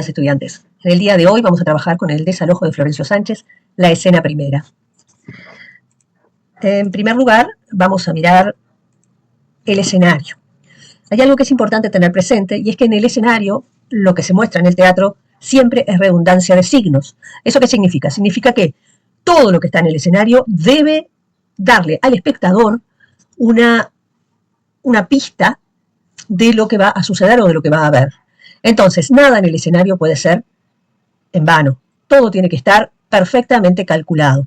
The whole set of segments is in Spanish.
estudiantes. En el día de hoy vamos a trabajar con el desalojo de Florencio Sánchez, la escena primera. En primer lugar, vamos a mirar el escenario. Hay algo que es importante tener presente y es que en el escenario, lo que se muestra en el teatro siempre es redundancia de signos. ¿Eso qué significa? Significa que todo lo que está en el escenario debe darle al espectador una pista de lo que va a suceder o de lo que va a ver. Entonces, nada en el escenario puede ser en vano. Todo tiene que estar perfectamente calculado.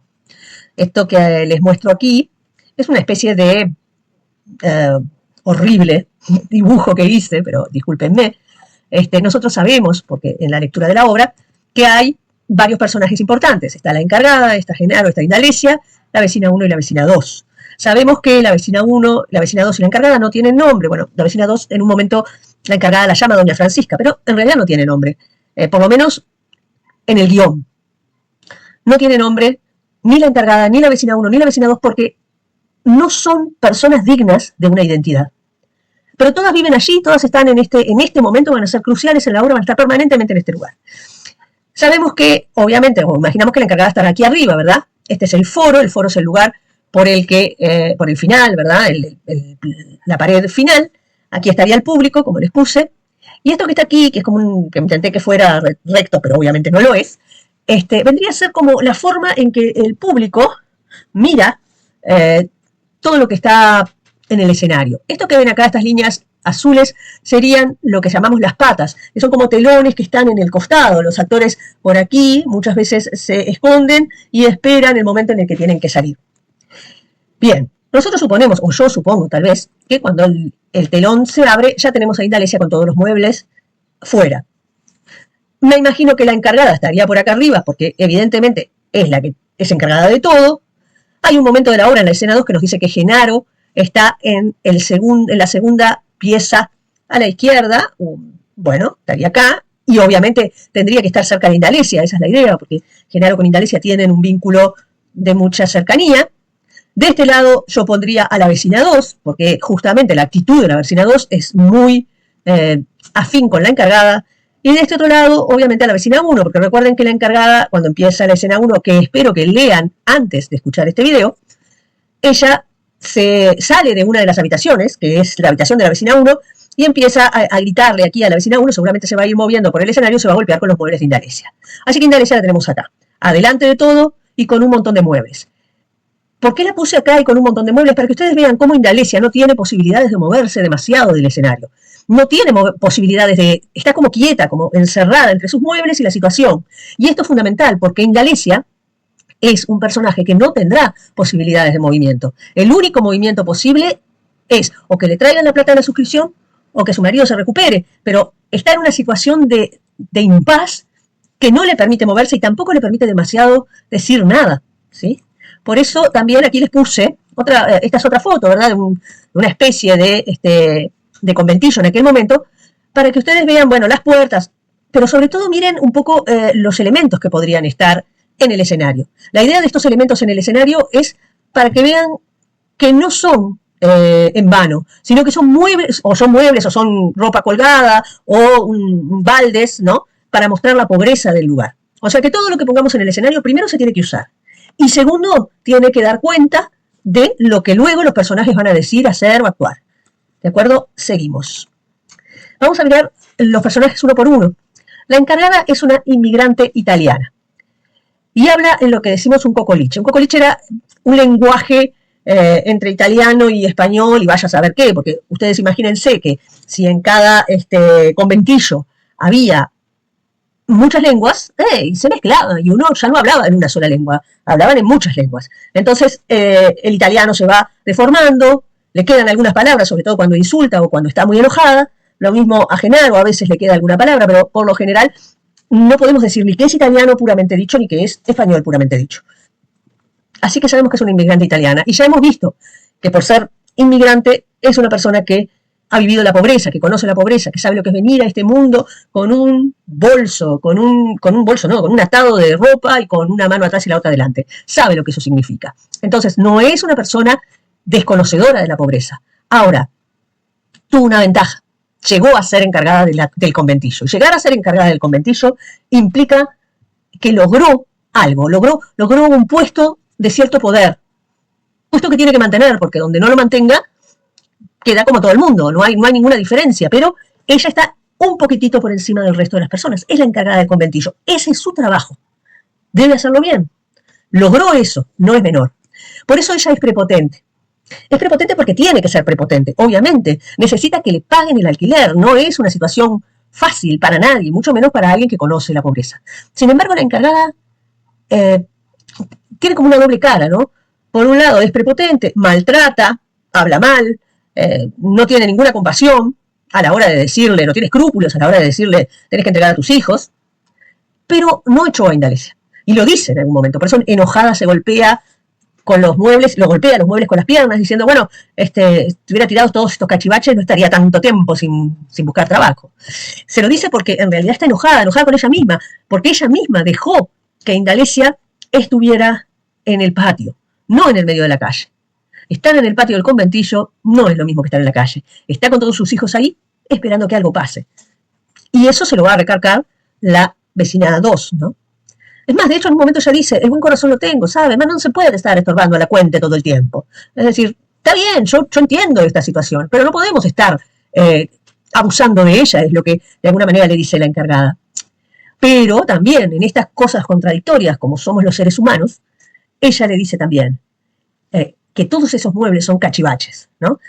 Esto que les muestro aquí es una especie de horrible dibujo que hice, pero discúlpenme. Nosotros sabemos, porque en la lectura de la obra, que hay varios personajes importantes. Está la encargada, está Genaro, está Indalecia, la vecina 1 y la vecina 2. Sabemos que la vecina 1, la vecina 2 y la encargada no tienen nombre. Bueno, la vecina 2 en un momento la encargada la llama Doña Francisca, pero en realidad no tiene nombre. Por lo menos en el guión. No tiene nombre ni la encargada, ni la vecina 1, ni la vecina 2, porque no son personas dignas de una identidad. Pero todas viven allí, todas están en este momento, van a ser cruciales en la obra, van a estar permanentemente en este lugar. Sabemos que, obviamente, o imaginamos que la encargada estará aquí arriba, ¿verdad? Este es el foro es el lugar por el final, ¿verdad? La pared final. Aquí estaría el público, como les puse. Y esto que está aquí, que es como que intenté que fuera recto, pero obviamente no lo es, vendría a ser como la forma en que el público mira todo lo que está en el escenario. Esto que ven acá, estas líneas azules, serían lo que llamamos las patas, que son como telones que están en el costado. Los actores por aquí muchas veces se esconden y esperan el momento en el que tienen que salir. Bien, nosotros suponemos, o yo supongo tal vez, que cuando el telón se abre, ya tenemos a Indalecia con todos los muebles fuera. Me imagino que la encargada estaría por acá arriba, porque evidentemente es la que es encargada de todo. Hay un momento de la obra en la escena 2 que nos dice que Genaro está en la segunda pieza a la izquierda. Bueno, estaría acá, y obviamente tendría que estar cerca de Indalecia, esa es la idea, porque Genaro con Indalecia tienen un vínculo de mucha cercanía. De este lado yo pondría a la vecina 2, porque justamente la actitud de la vecina 2 es muy afín con la encargada. Y de este otro lado, obviamente, a la vecina 1, porque recuerden que la encargada, cuando empieza la escena 1, que espero que lean antes de escuchar este video, ella se sale de una de las habitaciones, que es la habitación de la vecina 1, y empieza a gritarle aquí a la vecina 1, seguramente se va a ir moviendo por el escenario, se va a golpear con los muebles de Indalecia. Así que Indalecia la tenemos acá, adelante de todo y con un montón de muebles. ¿Por qué la puse acá y con un montón de muebles? Para que ustedes vean cómo Indalecia no tiene posibilidades de moverse demasiado del escenario. No tiene posibilidades está como quieta, como encerrada entre sus muebles y la situación. Y esto es fundamental porque Indalecia es un personaje que no tendrá posibilidades de movimiento. El único movimiento posible es o que le traigan la plata de la suscripción o que su marido se recupere, pero está en una situación de impas que no le permite moverse y tampoco le permite demasiado decir nada, ¿sí? Por eso también aquí les puse, esta es otra foto, ¿verdad? De una especie de conventillo en aquel momento, para que ustedes vean, bueno, las puertas, pero sobre todo miren un poco los elementos que podrían estar en el escenario. La idea de estos elementos en el escenario es para que vean que no son en vano, sino que son muebles, o son ropa colgada, o baldes, ¿no? Para mostrar la pobreza del lugar. O sea que todo lo que pongamos en el escenario, primero se tiene que usar. Y segundo, tiene que dar cuenta de lo que luego los personajes van a decir, hacer o actuar. ¿De acuerdo? Seguimos. Vamos a mirar los personajes uno por uno. La encargada es una inmigrante italiana. Y habla en lo que decimos un cocoliche. Un cocoliche era un lenguaje entre italiano y español, y vaya a saber qué, porque ustedes imagínense que si en cada conventillo había muchas lenguas, se mezclaban, y uno ya no hablaba en una sola lengua, hablaban en muchas lenguas. Entonces el italiano se va deformando, le quedan algunas palabras, sobre todo cuando insulta o cuando está muy enojada. Lo mismo a Genaro, a veces le queda alguna palabra, pero por lo general no podemos decir ni que es italiano puramente dicho, ni que es español puramente dicho. Así que sabemos que es una inmigrante italiana, y ya hemos visto que por ser inmigrante es una persona que ha vivido la pobreza, que conoce la pobreza, que sabe lo que es venir a este mundo con un bolso, con un atado de ropa y con una mano atrás y la otra adelante. Sabe lo que eso significa. Entonces, no es una persona desconocedora de la pobreza. Ahora, tuvo una ventaja. llegó a ser encargada del conventillo. Llegar a ser encargada del conventillo implica que logró algo, logró un puesto de cierto poder, puesto que tiene que mantener, porque donde no lo mantenga, queda como todo el mundo, no hay ninguna diferencia, pero ella está un poquitito por encima del resto de las personas, es la encargada del conventillo, ese es su trabajo, debe hacerlo bien, logró eso, no es menor. Por eso ella es prepotente. Es prepotente porque tiene que ser prepotente, obviamente. Necesita que le paguen el alquiler. No es una situación fácil para nadie, mucho menos para alguien que conoce la pobreza. Sin embargo, la encargada tiene como una doble cara, ¿no? Por un lado es prepotente, maltrata, habla mal, no tiene ninguna compasión a la hora de decirle, no tiene escrúpulos a la hora de decirle, tenés que entregar a tus hijos, pero no echó a Indalecia. Y lo dice en algún momento. Por eso enojada se golpea con los muebles, lo golpea los muebles con las piernas, diciendo, bueno, si hubiera tirado todos estos cachivaches no estaría tanto tiempo sin buscar trabajo. Se lo dice porque en realidad está enojada con ella misma, porque ella misma dejó que Indalecia estuviera en el patio, no en el medio de la calle. Estar en el patio del conventillo no es lo mismo que estar en la calle. Está con todos sus hijos ahí, esperando que algo pase. Y eso se lo va a recargar la vecina 2, ¿no? Es más, de hecho, en un momento ella dice, el buen corazón lo tengo, ¿sabe? Además, no se puede estar estorbando a la cuente todo el tiempo. Es decir, está bien, yo entiendo esta situación, pero no podemos estar abusando de ella, es lo que de alguna manera le dice la encargada. Pero también, en estas cosas contradictorias, como somos los seres humanos, ella le dice también que todos esos muebles son cachivaches, ¿no?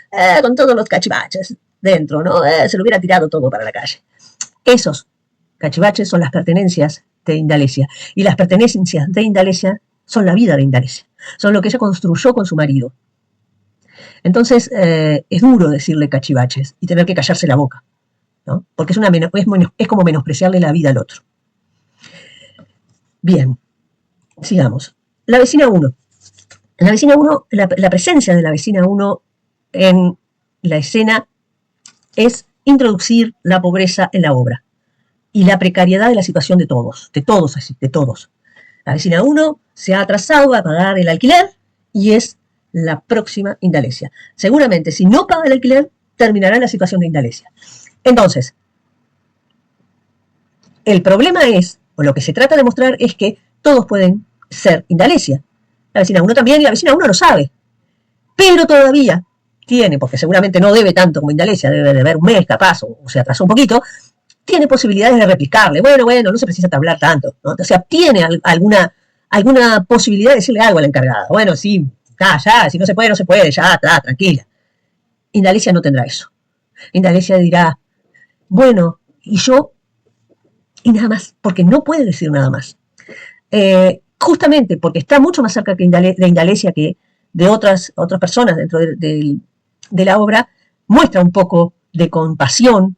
Con todos los cachivaches dentro, ¿no? Se lo hubiera tirado todo para la calle. Esos cachivaches son las pertenencias de Indalecia. Y las pertenencias de Indalecia son la vida de Indalecia. Son lo que ella construyó con su marido. Entonces, es duro decirle cachivaches y tener que callarse la boca, ¿no? Porque es como menospreciarle la vida al otro. Bien, sigamos. La vecina 1. La vecina 1, la presencia de la vecina 1 en la escena es introducir la pobreza en la obra y la precariedad de la situación de todos. La vecina 1 se ha atrasado a pagar el alquiler y es la próxima Indalecia. Seguramente, si no paga el alquiler, terminará en la situación de Indalecia. Entonces, el problema es, o lo que se trata de mostrar, es que todos pueden ser Indalecia. La vecina 1 también, y la vecina 1 lo sabe. Pero todavía tiene, porque seguramente no debe tanto como Indalecia, debe de haber un mes capaz, o se atrasó un poquito, tiene posibilidades de replicarle. Bueno, no se precisa hablar tanto, ¿no? O sea, tiene alguna posibilidad de decirle algo a la encargada. Bueno, sí, ya, si no se puede, ya, está, tranquila. Indalecia no tendrá eso. Indalecia dirá, bueno, y yo, y nada más, porque no puede decir nada más. Justamente porque está mucho más cerca de Indalecia que de otras personas dentro de la obra, muestra un poco de compasión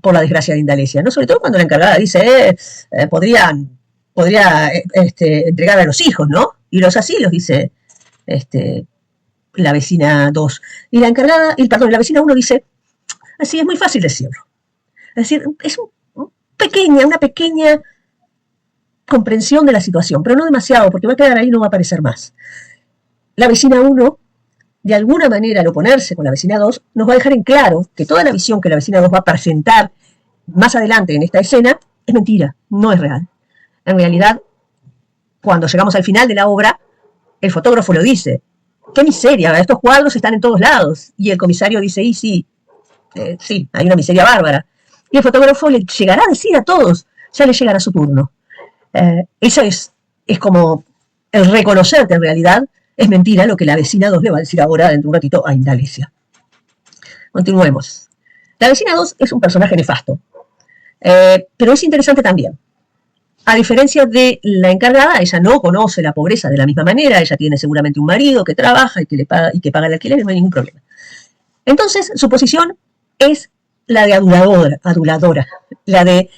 por la desgracia de Indalecia, ¿no? Sobre todo cuando la encargada dice, podría entregar a los hijos, ¿no? Y los asilos, dice la vecina 2. Y la vecina 1 dice, así es muy fácil decirlo. Es decir, es una pequeña comprensión de la situación, pero no demasiado, porque va a quedar ahí y no va a aparecer más. La vecina 1, de alguna manera, al oponerse con la vecina 2, nos va a dejar en claro que toda la visión que la vecina 2 va a presentar más adelante en esta escena es mentira, no es real. En realidad, cuando llegamos al final de la obra, el fotógrafo lo dice, qué miseria, estos cuadros están en todos lados, y el comisario dice, sí, hay una miseria bárbara, y el fotógrafo le llegará a decir a todos, ya le llegará su turno. Eso es como el reconocer que en realidad es mentira lo que la vecina 2 le va a decir ahora dentro de un ratito a Indalecia. Continuemos. La vecina 2 es un personaje nefasto, pero es interesante también. A diferencia de la encargada, ella no conoce la pobreza de la misma manera, ella tiene seguramente un marido que trabaja y que paga el alquiler y no hay ningún problema. Entonces, su posición es la de aduladora, la de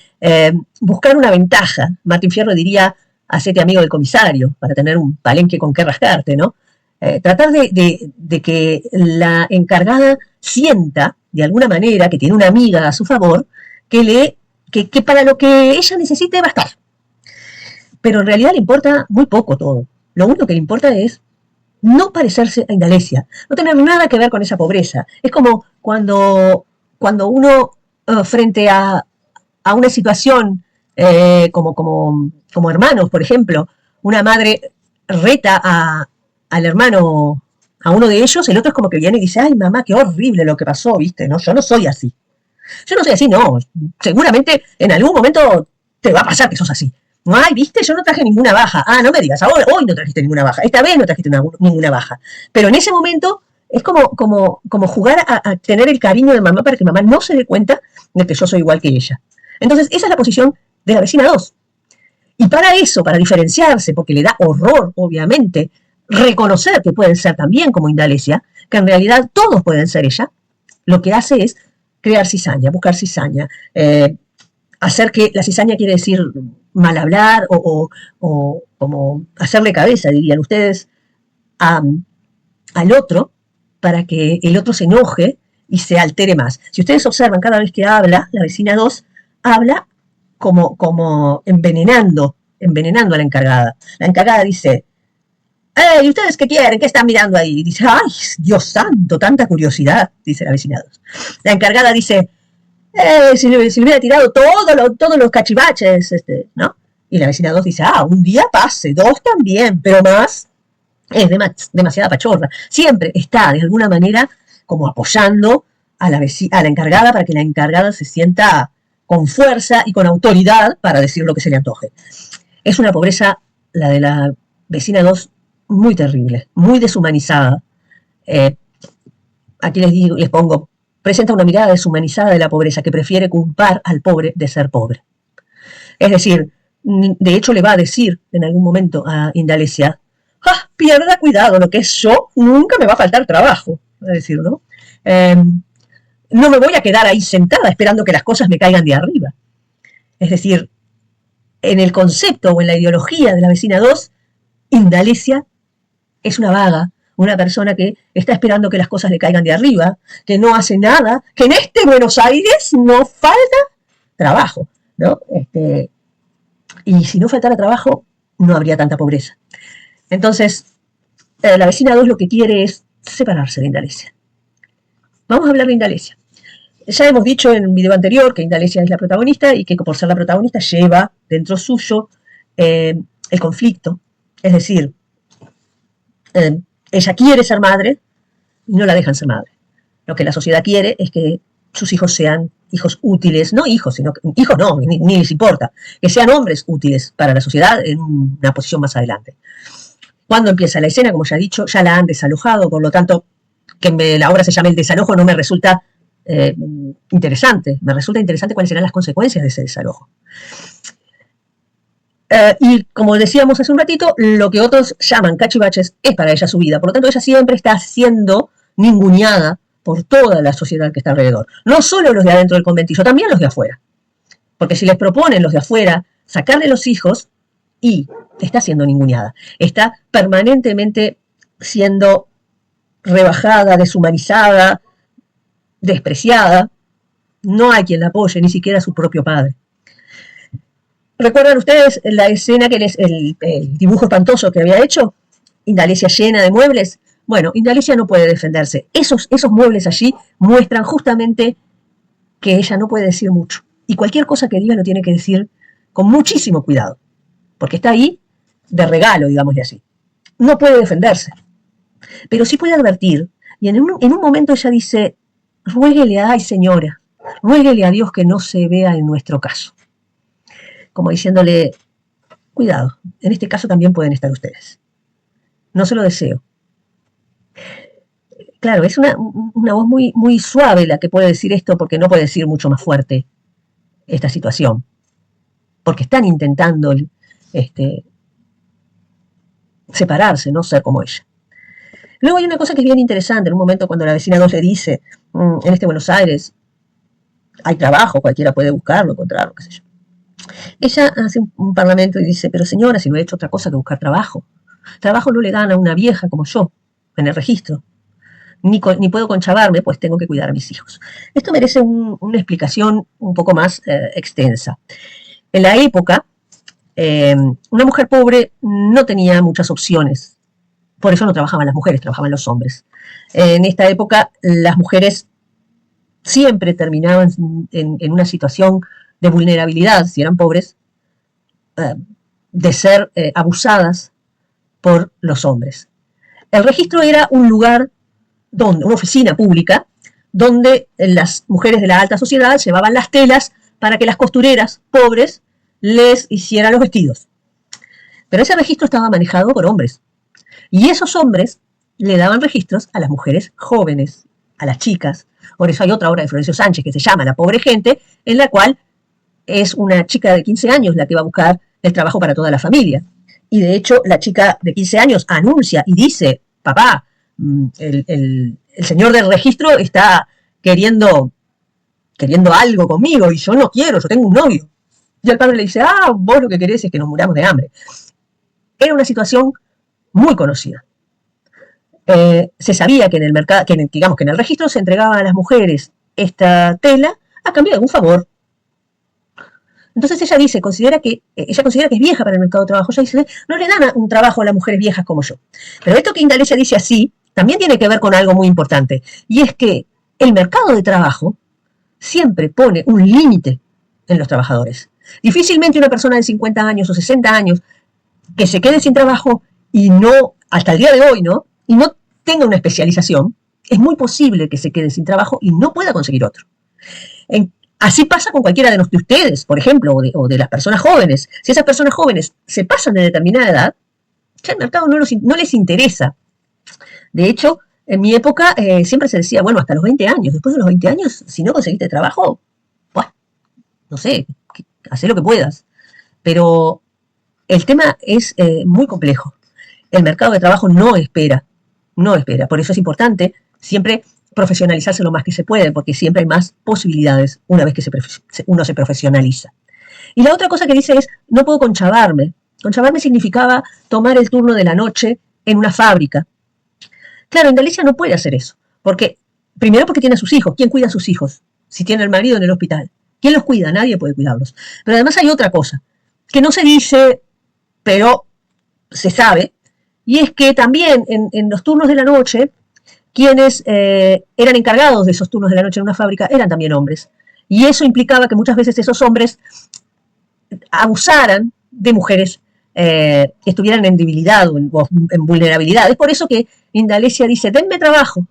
buscar una ventaja. Martín Fierro diría, hacete amigo del comisario, para tener un palenque con qué rascarte, ¿no? Tratar de que la encargada sienta, de alguna manera, que tiene una amiga a su favor, que para lo que ella necesite va a estar. Pero en realidad le importa muy poco todo. Lo único que le importa es no parecerse a Indalecia, no tener nada que ver con esa pobreza. Es como cuando uno frente a una situación como hermanos, por ejemplo, una madre reta al hermano, a uno de ellos, el otro es como que viene y dice, ay mamá, qué horrible lo que pasó, viste, no, yo no soy así. Yo no soy así, no, seguramente en algún momento te va a pasar que sos así. Ay, viste, yo no traje ninguna baja. Ah, no me digas, ahora, hoy no trajiste ninguna baja, esta vez no trajiste ninguna baja. Pero en ese momento es como jugar a tener el cariño de mamá para que mamá no se dé cuenta de que yo soy igual que ella. Entonces, esa es la posición de la vecina 2. Y para eso, para diferenciarse, porque le da horror, obviamente, reconocer que pueden ser también como Indalecia, que en realidad todos pueden ser ella, lo que hace es crear cizaña, buscar cizaña, hacer que la cizaña quiere decir mal hablar o como hacerle cabeza, dirían ustedes, al otro para que el otro se enoje y se altere más. Si ustedes observan, cada vez que habla, la vecina 2 habla como envenenando a la encargada. La encargada dice, ¿y ustedes qué quieren? ¿Qué están mirando ahí? Y dice, ¡ay, Dios santo, tanta curiosidad! Dice la vecina 2. La encargada dice, si le hubiera tirado todos los cachivaches, ¿no? Y la vecina 2 dice, un día pase, 2 también, pero más es demasiada pachorra. Siempre está, de alguna manera, como apoyando a la encargada para que la encargada se sienta con fuerza y con autoridad para decir lo que se le antoje. Es una pobreza, la de la vecina 2, muy terrible, muy deshumanizada. Aquí les pongo, presenta una mirada deshumanizada de la pobreza que prefiere culpar al pobre de ser pobre. Es decir, de hecho le va a decir en algún momento a Indalecia, pierda cuidado, lo que es yo, nunca me va a faltar trabajo, va a decir, ¿no? No me voy a quedar ahí sentada esperando que las cosas me caigan de arriba. Es decir, en el concepto o en la ideología de la vecina 2, Indalecia es una vaga, una persona que está esperando que las cosas le caigan de arriba, que no hace nada, que en este Buenos Aires no falta trabajo, ¿no? Y si no faltara trabajo, no habría tanta pobreza. Entonces, la vecina 2 lo que quiere es separarse de Indalecia. Vamos a hablar de Indalecia. Ya hemos dicho en un video anterior que Indalecia es la protagonista y que por ser la protagonista lleva dentro suyo el conflicto. Es decir, ella quiere ser madre y no la dejan ser madre. Lo que la sociedad quiere es que sus hijos sean hijos útiles, no hijos, sino hijos no, ni les importa, que sean hombres útiles para la sociedad en una posición más adelante. Cuando empieza la escena, como ya he dicho, ya la han desalojado, por lo tanto, que la obra se llame El desalojo no me resulta interesante. Me resulta interesante cuáles serán las consecuencias de ese desalojo. Y como decíamos hace un ratito, lo que otros llaman cachivaches es para ella su vida. Por lo tanto, ella siempre está siendo ninguneada por toda la sociedad que está alrededor. No solo los de adentro del conventillo, también los de afuera. Porque si les proponen los de afuera sacarle los hijos, y está siendo ninguneada. Está permanentemente siendo rebajada, deshumanizada, despreciada. No hay quien la apoye, ni siquiera su propio padre. ¿Recuerdan ustedes la escena el dibujo espantoso que había hecho? Indalecia llena de muebles. Bueno, Indalecia no puede defenderse. Esos muebles allí muestran justamente que ella no puede decir mucho. Y cualquier cosa que diga lo tiene que decir con muchísimo cuidado. Porque está ahí de regalo, digámosle así. No puede defenderse. Pero sí puede advertir. Y en un momento ella dice, ruéguele, ay señora, ruéguele a Dios que no se vea en nuestro caso. Como diciéndole, cuidado, en este caso también pueden estar ustedes. No se lo deseo. Claro, es una voz muy, muy suave la que puede decir esto, porque no puede decir mucho más fuerte esta situación. Porque están intentando separarse, no ser como ella. Luego hay una cosa que es bien interesante, en un momento cuando la vecina 2 le dice, en este Buenos Aires hay trabajo, cualquiera puede buscarlo, encontrarlo, qué sé yo. Ella hace un parlamento y dice, pero señora, si no he hecho otra cosa que buscar trabajo. Trabajo no le dan a una vieja como yo, en el registro. Ni puedo conchavarme, pues tengo que cuidar a mis hijos. Esto merece una explicación un poco más extensa. En la época, una mujer pobre no tenía muchas opciones. Por eso no trabajaban las mujeres, trabajaban los hombres. En esta época, las mujeres siempre terminaban en una situación de vulnerabilidad, si eran pobres, de ser abusadas por los hombres. El registro era un lugar una oficina pública, donde las mujeres de la alta sociedad llevaban las telas para que las costureras pobres les hicieran los vestidos. Pero ese registro estaba manejado por hombres. Y esos hombres le daban registros a las mujeres jóvenes, a las chicas. Por eso hay otra obra de Florencio Sánchez que se llama La pobre gente, en la cual es una chica de 15 años la que va a buscar el trabajo para toda la familia. Y de hecho la chica de 15 años anuncia y dice, papá, el señor del registro está queriendo algo conmigo y yo no quiero, yo tengo un novio. Y el padre le dice, vos lo que querés es que nos muramos de hambre. Era una situación muy conocida. Se sabía que en el mercado, que en el registro se entregaba a las mujeres esta tela a cambio de algún favor. Entonces ella considera que es vieja para el mercado de trabajo. Ella dice, no le dan un trabajo a las mujeres viejas como yo. Pero esto que Indalecia dice así, también tiene que ver con algo muy importante. Y es que el mercado de trabajo siempre pone un límite en los trabajadores. Difícilmente una persona de 50 años o 60 años que se quede sin trabajo y no, hasta el día de hoy, ¿no? Y no tenga una especialización, es muy posible que se quede sin trabajo y no pueda conseguir otro. Así pasa con cualquiera de ustedes, por ejemplo, o de las personas jóvenes. Si esas personas jóvenes se pasan de determinada edad, ya el mercado no les interesa. De hecho, en mi época siempre se decía, bueno, hasta los 20 años. Después de los 20 años, si no conseguiste trabajo, pues, no sé, haz lo que puedas. Pero el tema es muy complejo. El mercado de trabajo no espera. Por eso es importante siempre profesionalizarse lo más que se puede, porque siempre hay más posibilidades una vez que uno se profesionaliza. Y la otra cosa que dice es, no puedo conchavarme. Conchavarme significaba tomar el turno de la noche en una fábrica. Claro, Indalecia no puede hacer eso, primero porque tiene a sus hijos. ¿Quién cuida a sus hijos? Si tiene al marido en el hospital. ¿Quién los cuida? Nadie puede cuidarlos. Pero además hay otra cosa, que no se dice, pero se sabe, y es que también en los turnos de la noche, quienes eran encargados de esos turnos de la noche en una fábrica eran también hombres. Y eso implicaba que muchas veces esos hombres abusaran de mujeres que estuvieran en debilidad o en vulnerabilidad. Es por eso que Indalecia dice, denme trabajo.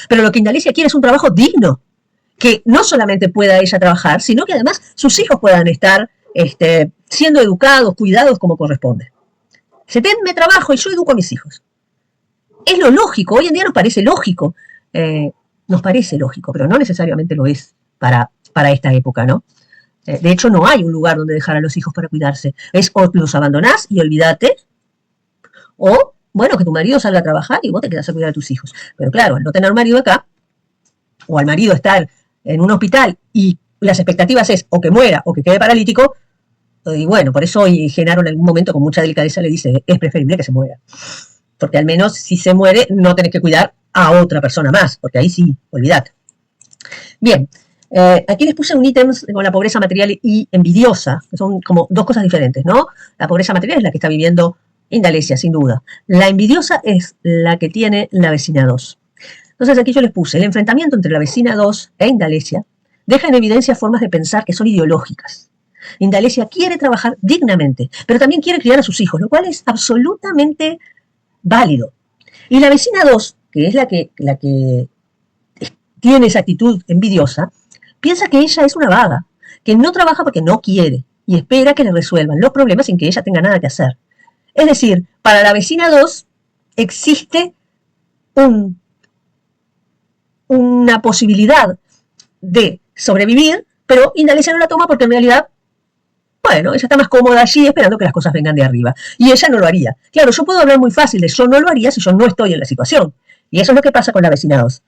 Pero lo que Indalecia quiere es un trabajo digno, que no solamente pueda ella trabajar, sino que además sus hijos puedan estar siendo educados, cuidados como corresponde. Dice, denme trabajo y yo educo a mis hijos. Es lo lógico, hoy en día nos parece lógico, pero no necesariamente lo es para esta época, ¿no? De hecho, no hay un lugar donde dejar a los hijos para cuidarse. Es o los abandonás y olvídate, o, bueno, que tu marido salga a trabajar y vos te quedás a cuidar a tus hijos. Pero claro, al no tener marido acá, o al marido estar en un hospital y las expectativas es o que muera o que quede paralítico, y bueno, por eso Genaro en algún momento con mucha delicadeza le dice, es preferible que se muera. Porque al menos si se muere no tenés que cuidar a otra persona más, porque ahí sí, olvídate. Bien, aquí les puse un ítem con la pobreza material y envidiosa, que son como dos cosas diferentes, ¿no? La pobreza material es la que está viviendo Indalecia, sin duda. La envidiosa es la que tiene la vecina 2. Entonces aquí yo les puse, el enfrentamiento entre la vecina 2 e Indalecia deja en evidencia formas de pensar que son ideológicas. Indalecia quiere trabajar dignamente, pero también quiere criar a sus hijos, lo cual es absolutamente válido. Y la vecina 2, que es la que tiene esa actitud envidiosa, piensa que ella es una vaga, que no trabaja porque no quiere y espera que le resuelvan los problemas sin que ella tenga nada que hacer. Es decir, para la vecina 2 existe una posibilidad de sobrevivir, pero Indalecia no la toma porque en realidad, bueno, ella está más cómoda allí esperando que las cosas vengan de arriba. Y ella no lo haría. Claro, yo puedo hablar muy fácil de yo no lo haría si yo no estoy en la situación. Y eso es lo que pasa con la vecina 2.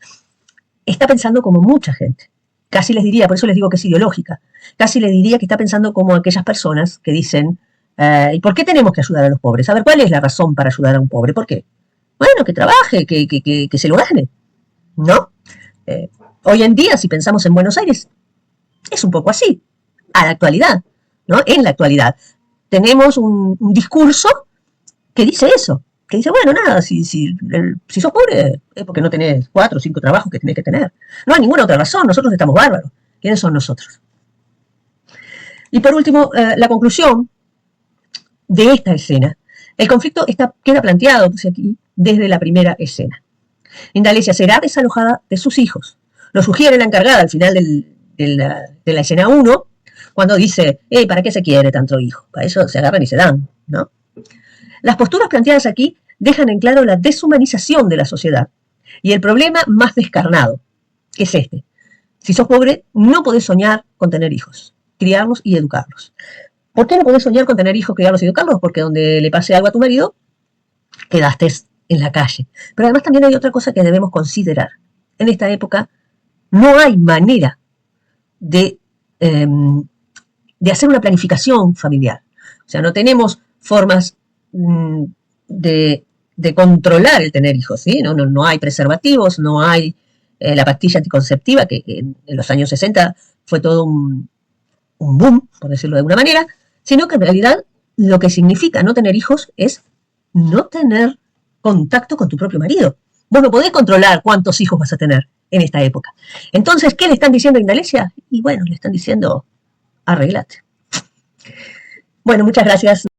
Está pensando como mucha gente. Casi les diría, por eso les digo que es ideológica, casi les diría que está pensando como aquellas personas que dicen, ¿y por qué tenemos que ayudar a los pobres? A ver, ¿cuál es la razón para ayudar a un pobre? ¿Por qué? Bueno, que trabaje, que se lo gane, ¿no? Hoy en día, si pensamos en Buenos Aires, es un poco así, a la actualidad, ¿no? En la actualidad. Tenemos un discurso que dice eso, que dice, bueno, nada, si sos pobre es porque no tenés 4 o 5 trabajos que tenés que tener. No hay ninguna otra razón, nosotros estamos bárbaros. ¿Quiénes son nosotros? Y por último, la conclusión de esta escena. El conflicto queda planteado pues, aquí desde la primera escena. Indalecia será desalojada de sus hijos. Lo sugiere la encargada al final de la escena 1, cuando dice, ¿para qué se quiere tanto hijo? Para eso se agarran y se dan, ¿no? Las posturas planteadas aquí dejan en claro la deshumanización de la sociedad y el problema más descarnado, que es este. Si sos pobre, no podés soñar con tener hijos, criarlos y educarlos. ¿Por qué no podés soñar con tener hijos, criarlos y educarlos? Porque donde le pase algo a tu marido, quedaste en la calle. Pero además también hay otra cosa que debemos considerar. En esta época no hay manera de hacer una planificación familiar. O sea, no tenemos formas de controlar el tener hijos, ¿sí? No hay preservativos, no hay la pastilla anticonceptiva, que en los años 60 fue todo un boom, por decirlo de alguna manera, sino que en realidad lo que significa no tener hijos es no tener contacto con tu propio marido. Vos no podés controlar cuántos hijos vas a tener en esta época. Entonces, ¿qué le están diciendo a Indalecia? Y bueno, le están diciendo, arreglate. Bueno, muchas gracias.